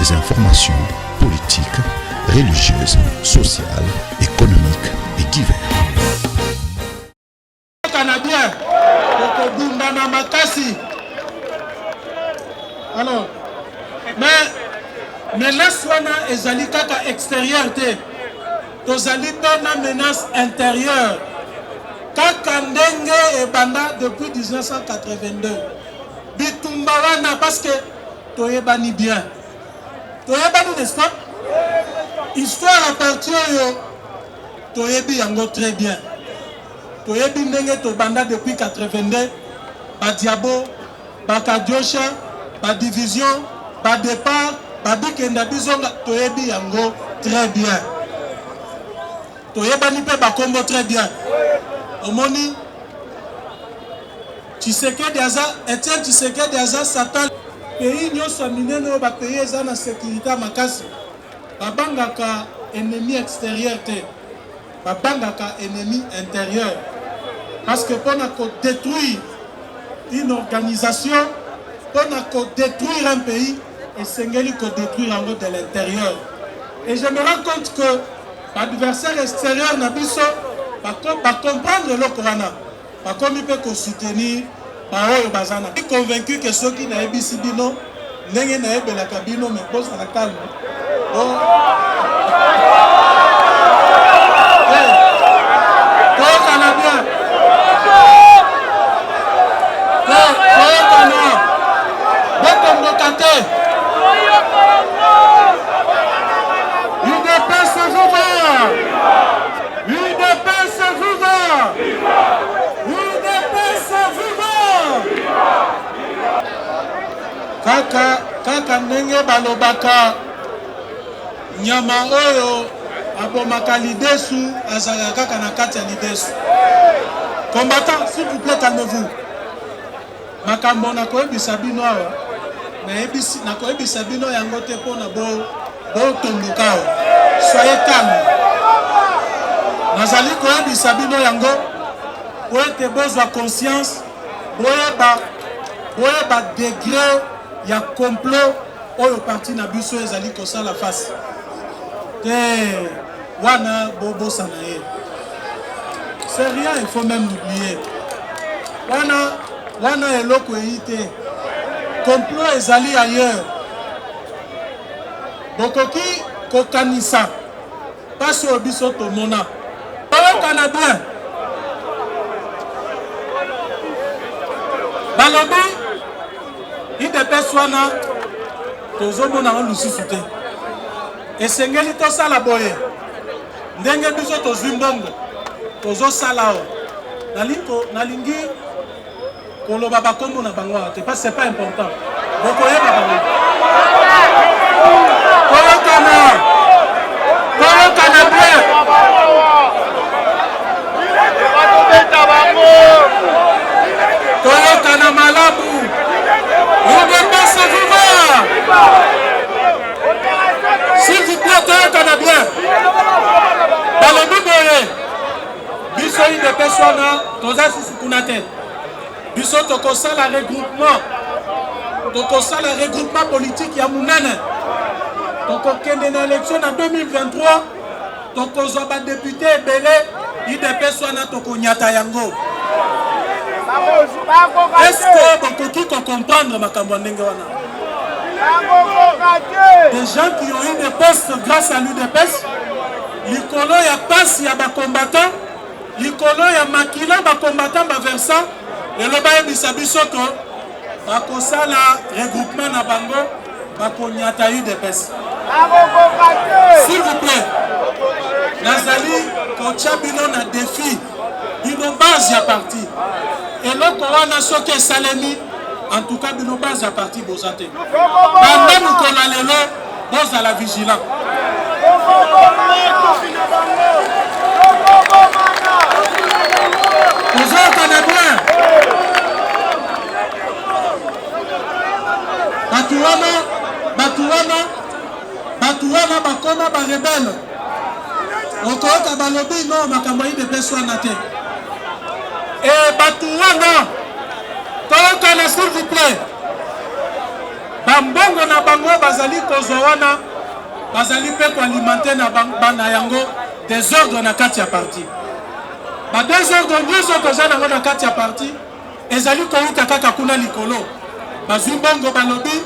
des informations politiques, religieuses, sociales, économiques et divers. Canadien, Bundana Makasi. Alors, mais menace wana ezali kaka extérieur te. Tozali pe na menace intérieure. Kaka ndenge ebanda depuis 1982. Bitumba wana parce que toyebani bien. Toyebani n'est-ce pas? Histoire à partir yo toyebi yango très bien. Toyebi ndenge tobanda depuis 82. Ba diabo, ba kadiosha, ba division, ba départ, ba bikenda bizonga toyebi yango très bien. Toyebani pe ba kombo très bien. Omoni Tshisekedi aza Etienne Tshisekedi aza Satan pays nyonso minene ba pays eza na sécurité makasi. Babangaka ennemi extérieur te. Babangaka ennemi intérieur. Parce que pour détruire une organisation, pour détruire un pays, et c'est qu'il faut détruire en haut de l'intérieur. Et je me rends compte que l'adversaire extérieur n'a pas comprendre le Coran. Par contre, il peut soutenir Baoyo Bazana. Je suis convaincu que ceux qui n'ont pas Sibino, n'ont pas la cabine, mais posent à la calme. Kaka ndenge balobaka nyama oyo abomaka lidesu azala kaka na kati ya lidesu. Combattant, s'il vous plaît, calmez-vous. Makambo na koyebisa bino awa na koyebisa bino yango te mpona botomboka awa. Soyez calme. Nazali koyebisa bino yango po ete bozwa conscience boyeba degré ya complot oyo parti na biso ezali kosala face te wana bobosana ye. C'est rien, il faut même l'oublier. Wana eloko eite complot ezali ailleurs. Bokoki kokanisa pasi oyo biso tomona oyokana bien. Balobi IDPS wana tozomona ngo lisusu te. Esengeli tosala boye ndenge biso tozwi mbongo tozosala o nalingi koloba bakombo na bango te parce que c'est pas important. Bokoyeba bango koyokana bien. Toyokana malamu. UDPS viva! S'il vous plaît, toyokana bien. Balobi boye biso UDPS wana toza susu kuna te. Biso tokosala regroupement politique ya munene. Tokokende na élection en 2023. Tokozwa ba député ebele UDPS wana tokonyata yango. Est-ce que bokoki comprendre makambo ndenge wana? Des gens qui ont eu des postes grâce à l'UDPS, likolo ya pasi ya bakombatant, likolo ya makila bakombatant baversa, eloba yebisa biso to bakosala regroupement na bango bakonyata UDPS. S'il vous plaît, nazali kotia bino na défi bino base ya parti. Eloko wana soki esalemi en tout cas bino base ya parti bozate. Banda mokolo lelo bozala vigilant. Ozokana bien. Batu wana bakoma ba rebelle. Okoka balobi no makambo IDPS wana te. Et batu wana toyokana s'il vous plaît. bambongo na bango bazali kozwa wana bazali mpe koalimenter na yango désordre na kati ya parti badésordre nyonso toza nango na kati ya parti ezali kouta kaka kuna likolo bazwi mbongo balobi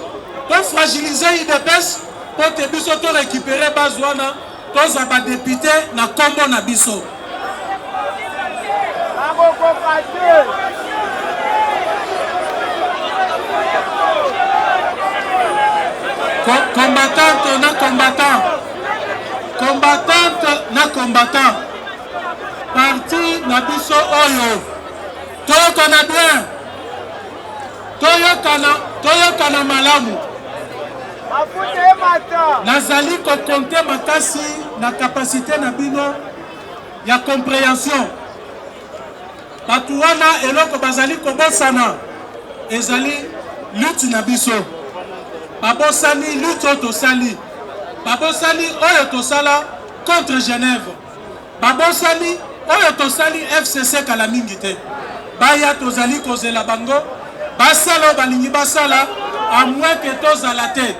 tofragilize UDPS mpo te biso torécupere base wana tozwa badepute na nkombo na biso combattante na combattant combattante na combattant parti na biso oyo toyokana bien toyokana malamu nazali kokonte makasi na kapasité na bino ya compréhension bato wana eloko bazali kobosana ezali lutte na biso babosani lutte oyo tosali babosani oyo tosala contre Genève babosani oyo tosali FCC kala mingi te baya tozali kozela bango basala oyo balingi basala à moins que tozala te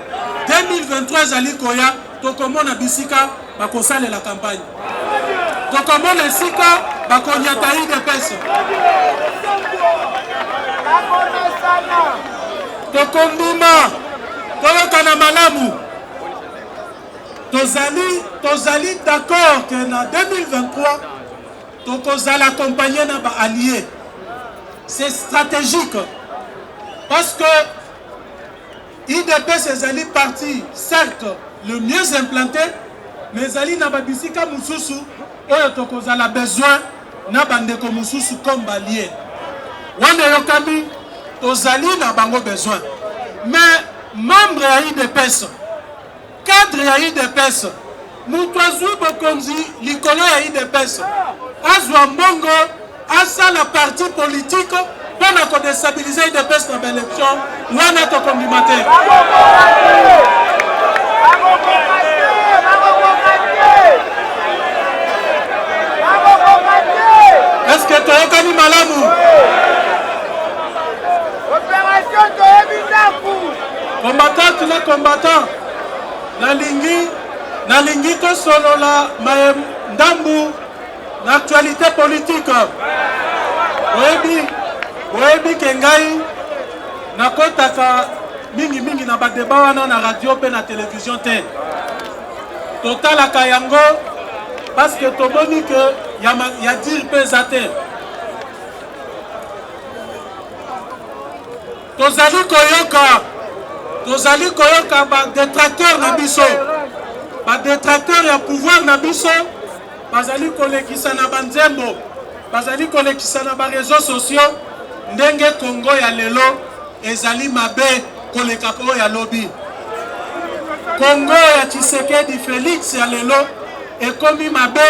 2023 ezali koya tokomona bisika bakosalela campagne tokomona esika bakonyata UDPS tokondima toyokana malamu tozali d'accord que na 2023 tokozala accompagné na baalliés c'est stratégique parce que UDPS ezali parti certes le mieux implanté mais ezali na babisika mususu oyo tokozala besoin na bandeko mususu comme baalliés wana yokami tozali na bango besoin mais membre ya UDPS cadre ya UDPS mutu azwi bokonzi likolo ya UDPS azwa mbongo asala parti politique mpona kodestabilize UDPS na baélection wana tokondima te estce toyokani malamu combattant na combattant nalingi tosolola ndambu na actualité politique oyebi ke ngai nakotaka mingi na badeba wana na radio mpe na télévision te totalaka yango parce que tomoni ke ya dire mpe eza te tozali koyoka badetracteur na biso badetracteur ya pouvoir na biso bazali kolekisa na banzembo bazali kolekisa na bareseaux sociaux ndenge Congo ya lelo ezali mabe koleka oyo ya lobi Congo ya Tshisekedi Félix ya lelo ekomi mabe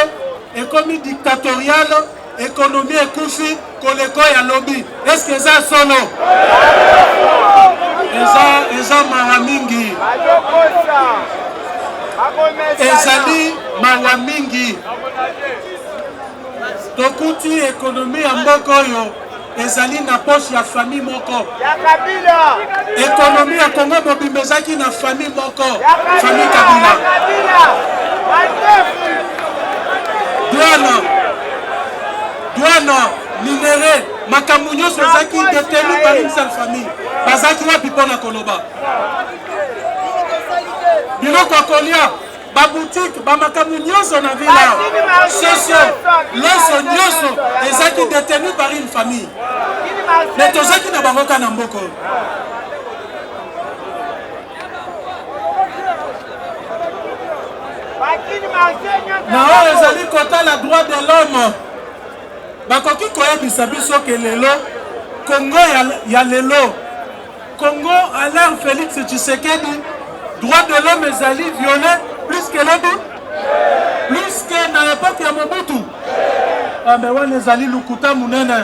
ekomi dictatorial économie ekufi koleko ya lobi est-ce que eza solo eza mawa mingi ezali mawa mingi tokuti ekonomi ya mboka oyo ezali na poche ya famille moko ekonomi ya Congo mobimba ezaki na famille moko famille Kabila douane minere makambo nyonso ezaki détenu par une seule famille bazaki wapi mpona koloba biloko ya kolia baboutique bamakambo nyonso na vila socio loso nyonso ezaki détenu par une famille me tozaki na bango ka na mboko na oyo ezali kotala droit de l'homme bakoki koyebisa biso ke lelo Congo ya lelo Congo à l'ère Félix Tshisekedi droit de l'homme ezali violé plus que lobi plus que na époque ya Mobutu mais wana ezali lukuta munene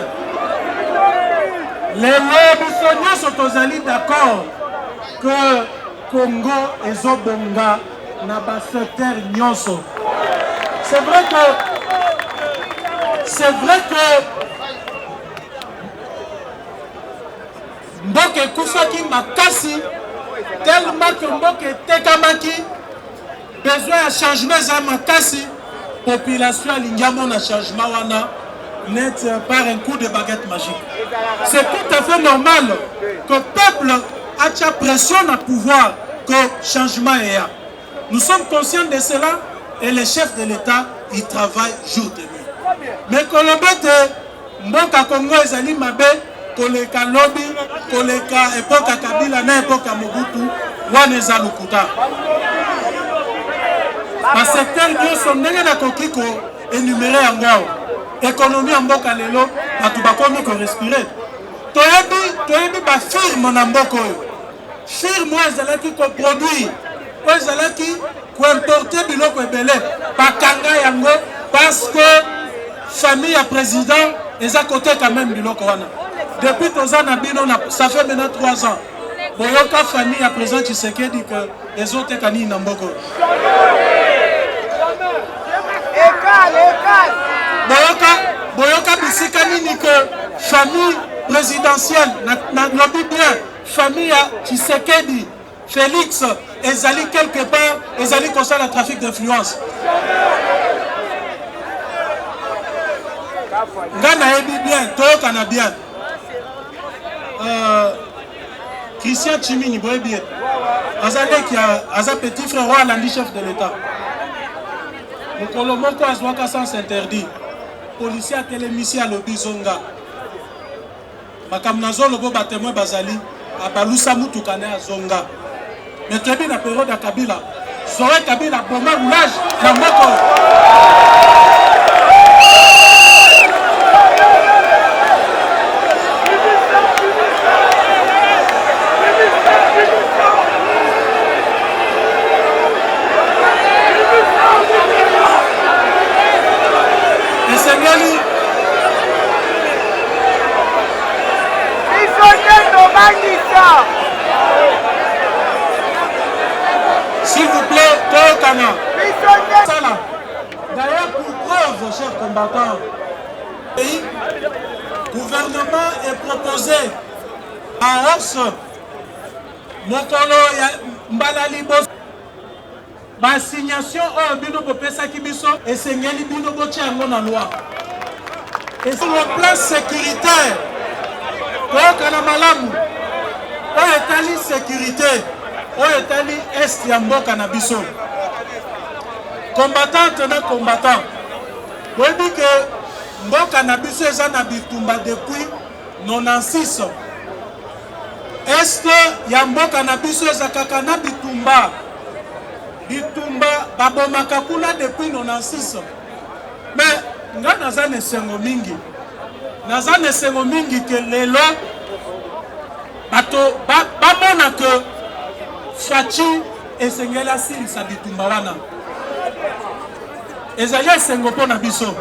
lelo biso nyonso tozali d'accord que Congo ezobonga na basecteur nyonso c'est vrai que mboka ekufaki makasi tellement que mboka etekamaki besoin ya changement eza makasi population alingi amona changement wana net par un coup de baguette magique. C'est tout à fait normal que le peuple a pression à pouvoir que changement est là. Nous sommes conscients de cela et les chefs de l'État ils travaillent jour et nuit. Mais Kolobete mboka Congo ezali mabe koleka lobby koleka époque Kabila na époque Mobutu wana eza lokuta. Parce que nous ndenge na koki ko énumérer yango économie en mboka lelo batu bakomi ko respirer. Toyebi ba firme na mboka oyo. Firme ezalaki ko produire, ezalaki ko importer biloko ebele bakanga yango parce que famille ya président eza côté quand même biloko wana. Depuis tozana bino ça fait maintenant 3 ans. Boyoka famille ya président Tshisekedi que les autres kani na mboka. Boyoka bisika nini que famille présidentielle na lobi bien famille ya Tshisekedi Félix ezali quelque part ezali concerne le trafic d'influence. Ngana ebi bien toyoka na bien Christian Tchimini boye bien azaleki aza petit frère roi landi chef de l'État. Mokolo moko azwaka sans interdit policier atelemisi alobi zonga makambo nazolobo batémoin bazali abalusa mutuka ne azonga. Mais toyebi na période ya Kabila Zoé Kabila boma roulage na moko s'il vous plaît, Tokana. D'ailleurs, pour preuve, chers combattants, le gouvernement est proposé à Ors, Mokolo, Mbalali, ma signation au Bino Bopesa Kibiso et Sengeli Bino Botiango na loi. Et sur le plan sécuritaire, Tokana Malamu, Oetali sécurité, Oetali Est Yamboka na biso. Combattant na combattant. Vous dites que Mboka na biso eza na bitumba depuis 96. Est Yamboka na biso eza kaka na bitumba. Bitumba babomaka kuna depuis 96. Mais nga naza nesengo mingi. Naza nesengo mingi ke lelo bato bamona que Fachi esengeli asilisa bitumba wana ezali esengo mpo na biso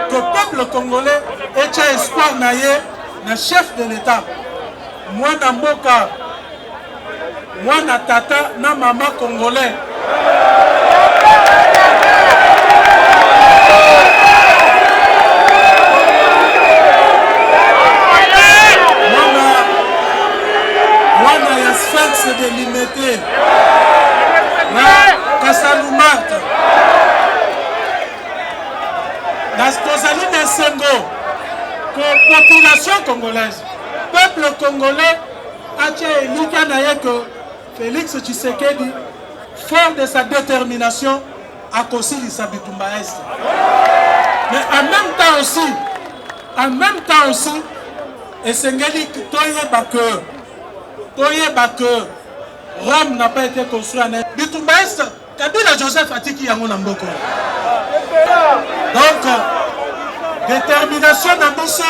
que peuple congolais etia espoir na ye na chef de l'État mwana mboka mwana tata na mama congolais de limiter na Kasalumart la Stosali de Sengo que population congolaise peuple congolais a dit que Félix Tshisekedi fort de sa détermination à Kosili Sabitumba Est. Mais en même temps aussi et Sengeli toyeba que Rome n'a pas été construit en Bitumba Est, Kabila Joseph Atiki yango na mboko. Donc, détermination na biso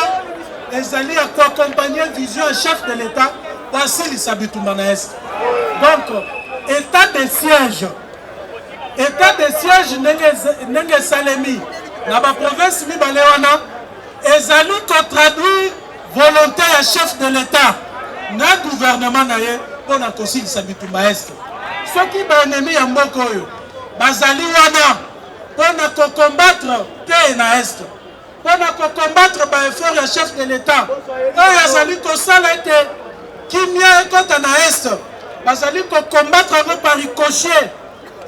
ezali à accompagner vision chef de l'État voici les Bitumba Est. Donc, état de siège nenge salemi na ba province mibale wana ezali ko traduire volonté ya chef de l'État na gouvernement na ye pour la kosilisa bitumba Est. Ceux qui ba ennemi ya mboko oyo bazali wana pour na ko combattre te na Est. Pour na ko combattre ba effort ya chef de l'État. Oyo azali ko sala ete kimia ekota na Est. bazali combattre par ricochet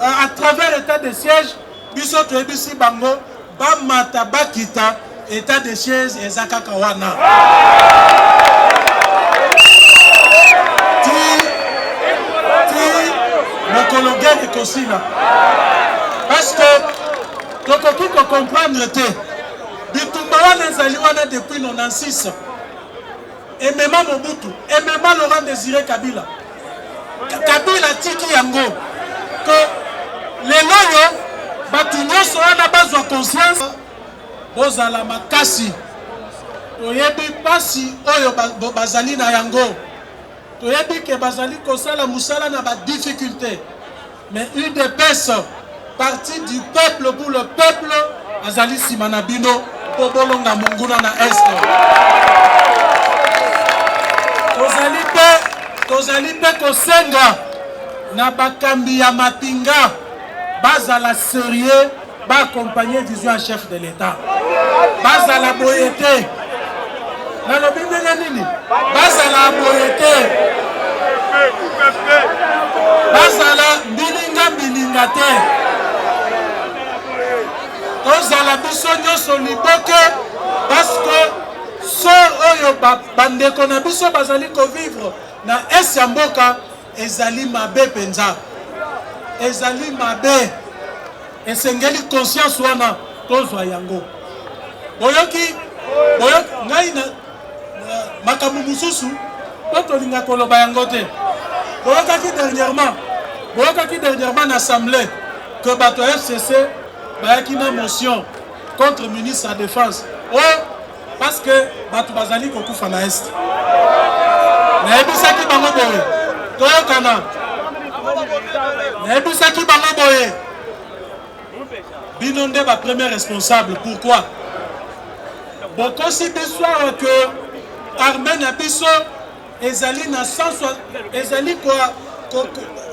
à travers l'état de siège. Biso toyebisi bango bamata bakita état de siège ezakaka wana. Mokolo guerre ekosila. Parce que tokoki comprendre te bitumba wana ezali wana depuis 96. Emema Mobutu, emema Laurent Désiré Kabila. Kabila tiki yango que les loyo batu nyonso wana bazwa conscience bozala makasi toyebi pasi oyo bazali na yango toyebi ke bazali kosala musala na ba difficulté mais UDPS parti du peuple pour le peuple azali sima na bino po bolonga monguna na est tozali pe kosenga na bakambi ya mapinga bazala sérieux accompagner vision en chef de l'État bazala boyete nalobi ndenge nini bazala boyete bazala mbilinga te tozala biso nyonso liboke parce que so oyo bandeko na biso bazali kovivre na esi ya mboka ezali mabe penza ezali mabe esengeli conscience wana tozwa yango boyoki ngai na makambo mosusu po tolinga koloba yango te boyokaki dernièrement na assemblée que bato FCC bayaki na motion contre ministre ya défense parce que bato bazali kokufa na est nayebisaki bango boye toyokana nayebisaki bango boye bino nde ba premier responsable. Pourquoi? Bokosi biso que armée na biso ezali na 160 ezali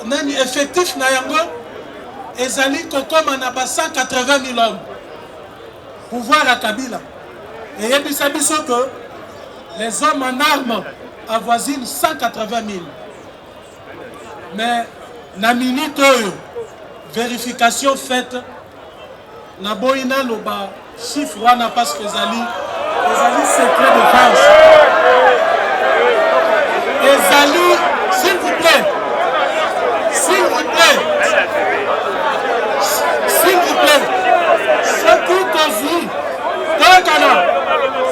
nani effectif na yango ezali kokoma na ba 180 000 hommes pouvoir à Kabila et yebisa biso que les hommes en armes avoisinent 180 000 mais na minute oyo vérification faite na boina loba chiffre wana parce que ezali secret défense ezali s'il vous plaît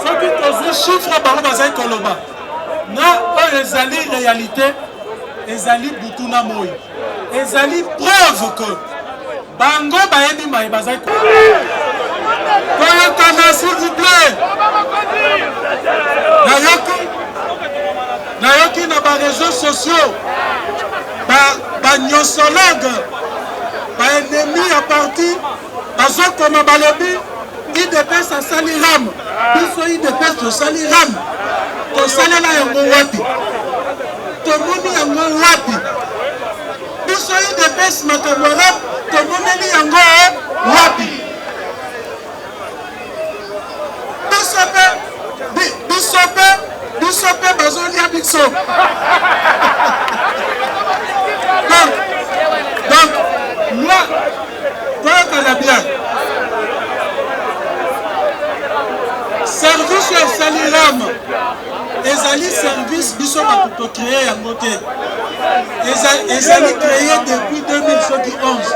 soki tozwi chiffre bango bazali koloba na oyo ezali réalité ezali butu na moi ezali preuve que bango bayebi maye bazali koyokana s'il vous plaît nayoki na baréseaux sociaux banyosologue baennemi ya parti bazokoma balobi IDPS asali ram biso IDPS tosali ram tosalela yango wapi tomoni yango wapi biso IDPS makambo ram tomoneli yango wapi biso pe bazolia biso donc moi toyokana bien service ya esaliram ezali service biso bato tocreye yango te ezali créé depuis 2011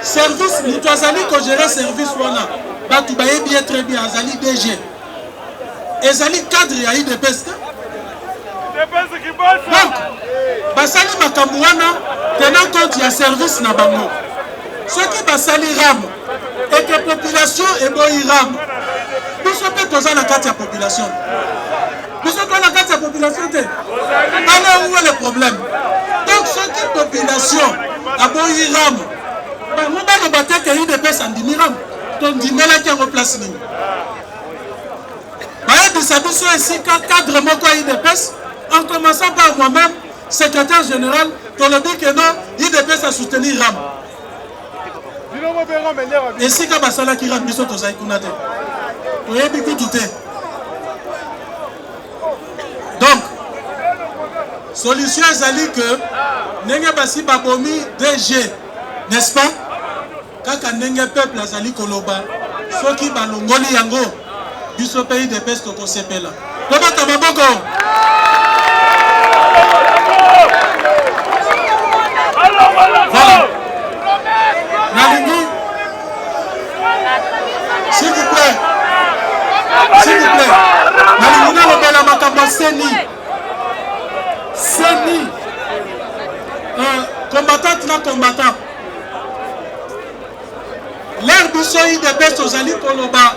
service moto azali kogere service wana bato bayebi ye très bien azali DG ezali cadre ya IDPS donc basali makambo wana tenant compte ya service na bango soki basali ram eke population eboyi ram biso mpe toza na kati ya population biso toza na kati ya population te alors où est le problème donc soki population aboyi ram bango baloba te ke IDPS andimi ram tondimelaki yango place nini bayebisa biso esika cadre moko ya IDPS en commençant par moi-même secrétaire général tolobi ke non IDPS a soutenir ram esika basalaki ram biso tozali kuna te toyebi kutu te donc Solution ezali que ndenge basi babomi DG, n'est-ce pas? Kaka ndenge peuple azali koloba soki balongoli yango biso pays de peste kosepela. Tobata maboko. Voilà. Nalingi, s'il vous plaît. S'il vous plaît. Nalingi nalobela makambo seni. Seni. Combattant na combattant. L'air biso de peste ozali koloba